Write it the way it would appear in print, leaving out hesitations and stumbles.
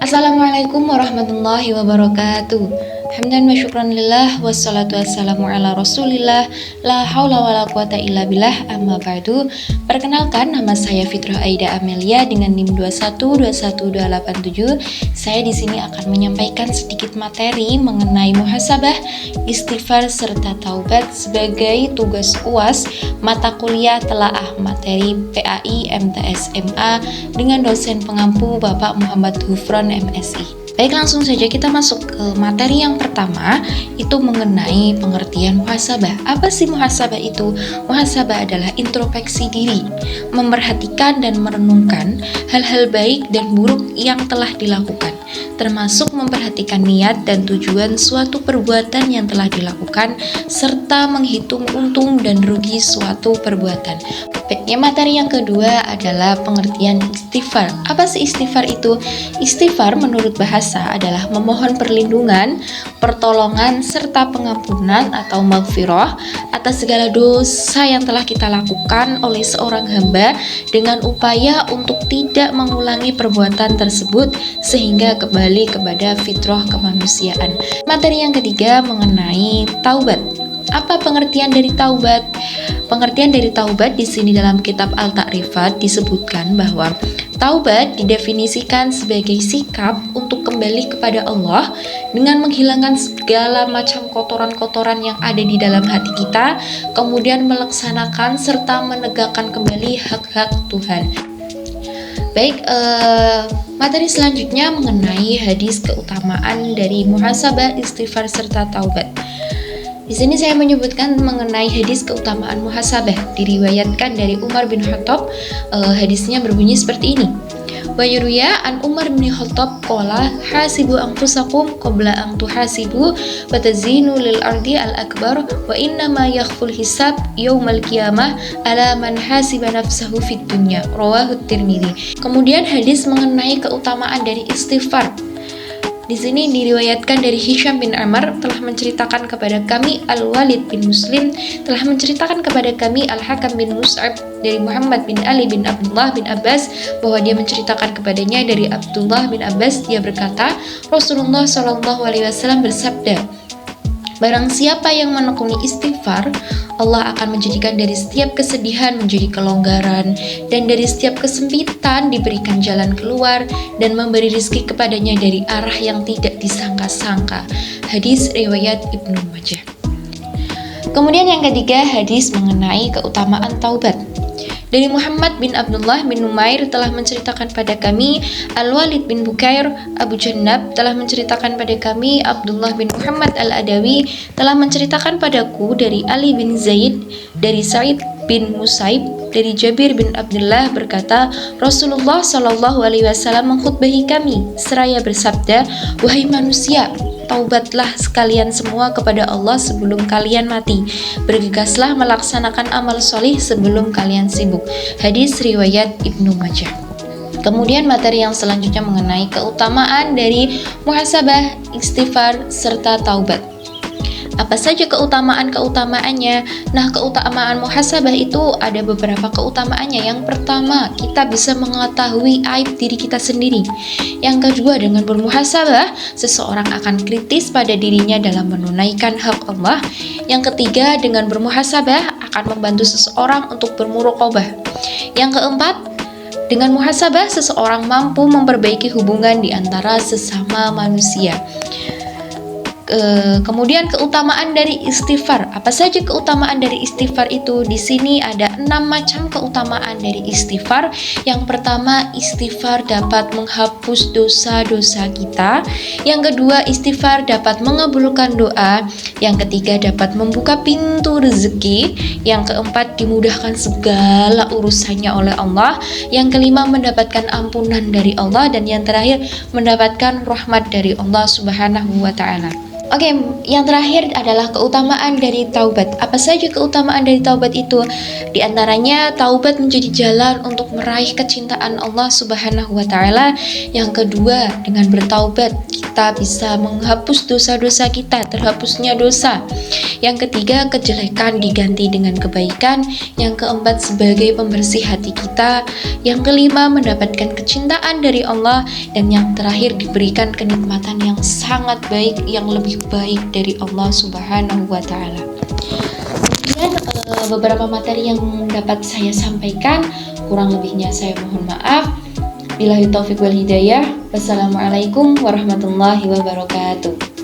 Assalamualaikum warahmatullahi wabarakatuh. Hamdan wa syukran lillah wassalatu wassalamu ala rasulillah la haula wala quwata illa billah amma ba'du. Perkenalkan, nama saya Fitrah Aida Amelia dengan NIM 2121287. Saya di sini akan menyampaikan sedikit materi mengenai muhasabah, istighfar serta taubat sebagai tugas UAS mata kuliah telaah materi PAI MTS MA dengan dosen pengampu Bapak Muhammad Hufron MSI. Baik, langsung saja kita masuk ke materi yang pertama, itu mengenai pengertian muhasabah. Apa sih muhasabah itu? Muhasabah adalah introspeksi diri, memperhatikan dan merenungkan hal-hal baik dan buruk yang telah dilakukan, termasuk memperhatikan niat dan tujuan suatu perbuatan yang telah dilakukan, serta menghitung untung dan rugi suatu perbuatan. Baiknya, materi yang kedua adalah pengertian istighfar. Apa sih istighfar itu? Istighfar menurut bahasa adalah memohon perlindungan, pertolongan, serta pengampunan atau maghfirah atas segala dosa yang telah kita lakukan oleh seorang hamba dengan upaya untuk tidak mengulangi perbuatan tersebut sehingga kembali kepada fitrah kemanusiaan. Materi yang ketiga mengenai taubat. Apa pengertian dari taubat? Pengertian dari taubat di sini dalam kitab Al-Ta'rifat disebutkan bahwa taubat didefinisikan sebagai sikap untuk kembali kepada Allah dengan menghilangkan segala macam kotoran-kotoran yang ada di dalam hati kita, kemudian melaksanakan serta menegakkan kembali hak-hak Tuhan. Baik, materi selanjutnya mengenai hadis keutamaan dari muhasabah, istighfar serta taubat. Di sini saya menyebutkan mengenai hadis keutamaan muhasabah, diriwayatkan dari Umar bin Khattab. Hadisnya berbunyi seperti ini. Wa yurwiya an Umar bin Khattab qala hasibu anfusakum qabla an tuhasibu wa tazinu lil ardi al akbar wa inna ma yakhful hisab yaumal qiyamah ala man hasiba nafsahu fid dunya, rawahu Tirmidzi. Kemudian hadis mengenai keutamaan dari istighfar. Di sini diriwayatkan dari Hisham bin Amr telah menceritakan kepada kami, Al-Walid bin Muslim telah menceritakan kepada kami, Al-Hakam bin Mus'ab dari Muhammad bin Ali bin Abdullah bin Abbas bahwa dia menceritakan kepadanya dari Abdullah bin Abbas, dia berkata, Rasulullah SAW bersabda, barang siapa yang menekuni istighfar, Allah akan menjadikan dari setiap kesedihan menjadi kelonggaran, dan dari setiap kesempitan diberikan jalan keluar, dan memberi rezeki kepadanya dari arah yang tidak disangka-sangka. Hadis riwayat Ibnu Majah. Kemudian yang ketiga, hadis mengenai keutamaan taubat. Dari Muhammad bin Abdullah bin Numair telah menceritakan pada kami, Al-Walid bin Bukair Abu Jannab telah menceritakan pada kami, Abdullah bin Muhammad Al-Adawi telah menceritakan padaku dari Ali bin Zaid, dari Sa'id bin Musaib, dari Jabir bin Abdullah berkata, Rasulullah SAW mengkhutbahi kami seraya bersabda, wahai manusia, taubatlah sekalian semua kepada Allah sebelum kalian mati. Bergegaslah melaksanakan amal solih sebelum kalian sibuk. Hadis riwayat Ibnu Majah. Kemudian materi yang selanjutnya mengenai keutamaan dari muhasabah, istighfar, serta taubat. Apa saja keutamaan-keutamaannya? Nah, keutamaan muhasabah itu ada beberapa keutamaannya. Yang pertama, kita bisa mengetahui aib diri kita sendiri. Yang kedua, dengan bermuhasabah, seseorang akan kritis pada dirinya dalam menunaikan hak Allah. Yang ketiga, dengan bermuhasabah akan membantu seseorang untuk bermuraqabah. Yang keempat, dengan muhasabah seseorang mampu memperbaiki hubungan di antara sesama manusia. Kemudian keutamaan dari istighfar. Apa saja keutamaan dari istighfar itu? Di sini ada 6 macam keutamaan dari istighfar. Yang pertama, istighfar dapat menghapus dosa-dosa kita. Yang kedua, istighfar dapat mengabulkan doa. Yang ketiga, dapat membuka pintu rezeki. Yang keempat, dimudahkan segala urusannya oleh Allah. Yang kelima, mendapatkan ampunan dari Allah. Dan yang terakhir, mendapatkan rahmat dari Allah Subhanahu wa Ta'ala. Oke, yang terakhir adalah keutamaan dari taubat. Apa saja keutamaan dari taubat itu? Di antaranya, taubat menjadi jalan untuk meraih kecintaan Allah Subhanahu wa Ta'ala. Yang kedua, dengan bertaubat kita bisa menghapus dosa-dosa kita, terhapusnya dosa. Yang ketiga, kejelekan diganti dengan kebaikan. Yang keempat, sebagai pembersih hati kita. Yang kelima, mendapatkan kecintaan dari Allah. Dan yang terakhir, diberikan kenikmatan yang sangat baik, yang lebih baik dari Allah Subhanahu wa Ta'ala. Kemudian beberapa materi yang dapat saya sampaikan, kurang lebihnya saya mohon maaf. Billahi taufiq wal hidayah. Wassalamualaikum warahmatullahi wabarakatuh.